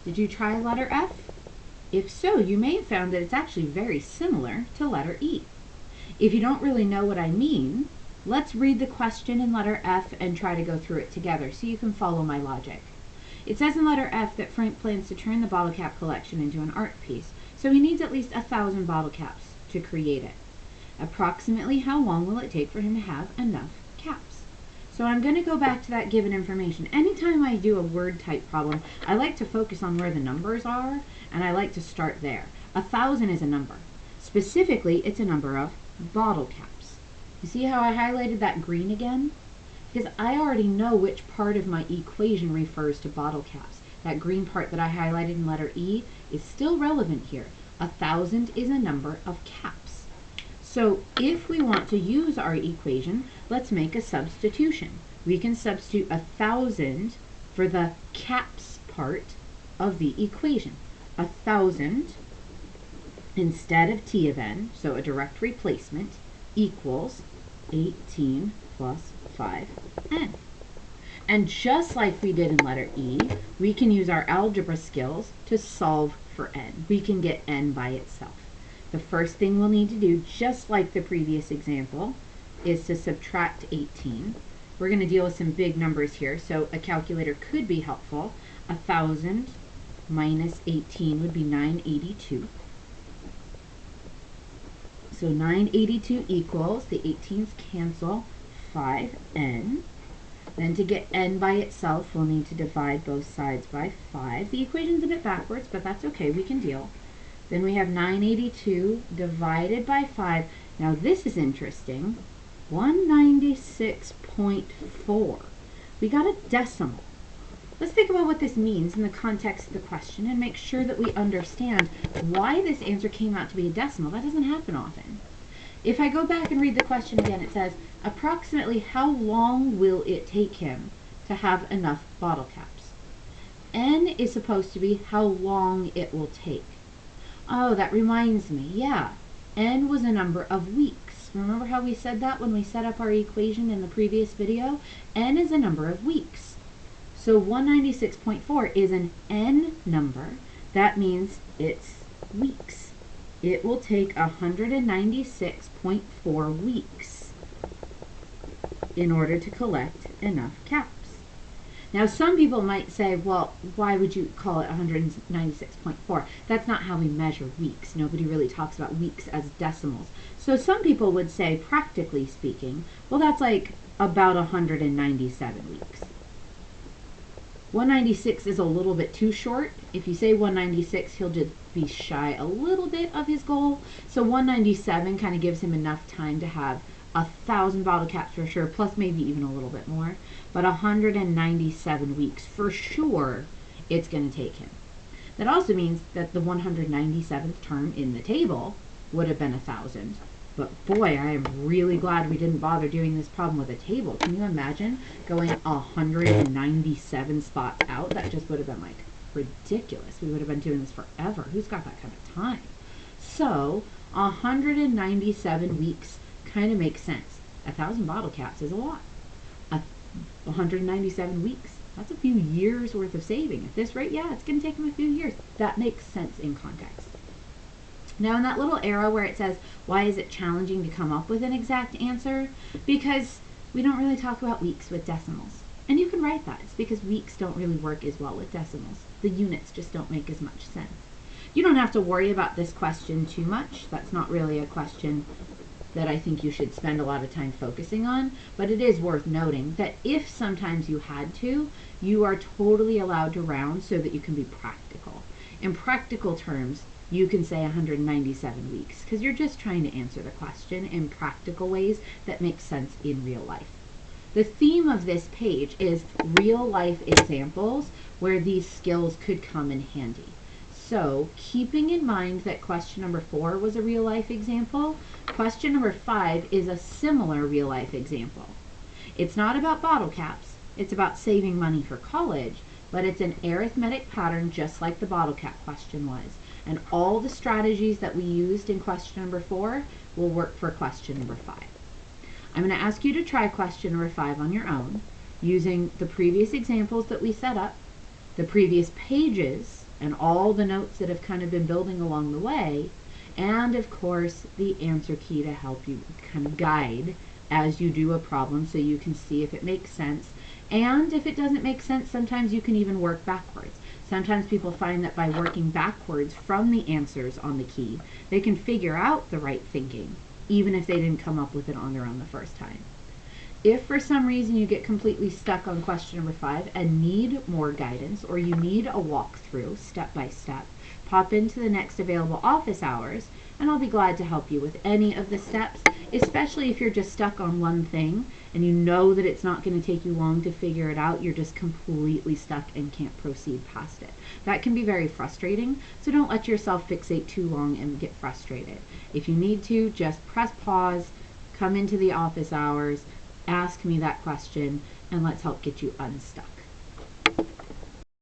Did you try letter F? If so, you may have found that it's actually very similar to letter E. If you don't really know what I mean, let's read the question in letter F and try to go through it together so you can follow my logic. It says in letter F that Frank plans to turn the bottle cap collection into an art piece, so he needs at least 1,000 bottle caps to create it. Approximately how long will it take for him to have enough caps? So I'm going to go back to that given information. Anytime I do a word type problem, I like to focus on where the numbers are, and I like to start there. 1,000 is a number. Specifically, it's a number of bottle caps. You see how I highlighted that green again? Because I already know which part of my equation refers to bottle caps. That green part that I highlighted in letter E is still relevant here. 1,000 is a number of caps. So if we want to use our equation, let's make a substitution. We can substitute 1,000 for the caps part of the equation. 1,000 instead of T of n, so a direct replacement, equals 18 plus 5n. And just like we did in letter E, we can use our algebra skills to solve for n. We can get n by itself. The first thing we'll need to do, just like the previous example, is to subtract 18. We're going to deal with some big numbers here, so a calculator could be helpful. 1,000 minus 18 would be 982. So 982 equals, the 18s cancel, 5n. Then to get n by itself, we'll need to divide both sides by 5. The equation's a bit backwards, but that's okay, we can deal. Then we have 982 divided by 5. Now this is interesting. 196.4. We got a decimal. Let's think about what this means in the context of the question and make sure that we understand why this answer came out to be a decimal. That doesn't happen often. If I go back and read the question again, it says, approximately how long will it take him to have enough bottle caps? N is supposed to be how long it will take. Oh, that reminds me, yeah, n was a number of weeks. Remember how we said that when we set up our equation in the previous video? N is a number of weeks. So 196.4 is an n number. That means it's weeks. It will take 196.4 weeks in order to collect enough caps. Now some people might say, well, why would you call it 196.4? That's not how we measure weeks. Nobody really talks about weeks as decimals. So some people would say, practically speaking, well, that's like about 197 weeks. 196 is a little bit too short. If you say 196, he'll just be shy a little bit of his goal. So 197 kind of gives him enough time to have 1,000 bottle caps for sure, plus maybe even a little bit more. But 197 weeks for sure it's going to take him. That also means that the 197th term in the table would have been 1,000. But boy, I am really glad we didn't bother doing this problem with a table. Can you imagine going 197 spots out? That just would have been like ridiculous. We would have been doing this forever. Who's got that kind of time? So 197 weeks kind of makes sense. 1,000 bottle caps is a lot. 197 weeks, that's a few years worth of saving. At this rate, yeah, it's going to take him a few years. That makes sense in context. Now in that little arrow where it says, why is it challenging to come up with an exact answer? Because we don't really talk about weeks with decimals. And you can write that. It's because weeks don't really work as well with decimals. The units just don't make as much sense. You don't have to worry about this question too much. That's not really a question that I think you should spend a lot of time focusing on, but it is worth noting that if sometimes you had to, you are totally allowed to round so that you can be practical. In practical terms, you can say 197 weeks because you're just trying to answer the question in practical ways that make sense in real life. The theme of this page is real life examples where these skills could come in handy. So, keeping in mind that question number 4 was a real life example, question number 5 is a similar real life example. It's not about bottle caps, it's about saving money for college, but it's an arithmetic pattern just like the bottle cap question was. And all the strategies that we used in question number 4 will work for question number 5. I'm going to ask you to try question number 5 on your own, using the previous examples that we set up, the previous pages and all the notes that have kind of been building along the way, and of course the answer key to help you kind of guide as you do a problem so you can see if it makes sense. And if it doesn't make sense, sometimes you can even work backwards. Sometimes people find that by working backwards from the answers on the key, they can figure out the right thinking, even if they didn't come up with it on their own the first time. If for some reason you get completely stuck on question number 5 and need more guidance, or you need a walkthrough step by step, pop into the next available office hours and I'll be glad to help you with any of the steps, especially if you're just stuck on one thing and you know that it's not going to take you long to figure it out. You're just completely stuck and can't proceed past it. That can be very frustrating, so don't let yourself fixate too long and get frustrated. If you need to, just press pause, come into the office hours, ask me that question, and let's help get you unstuck.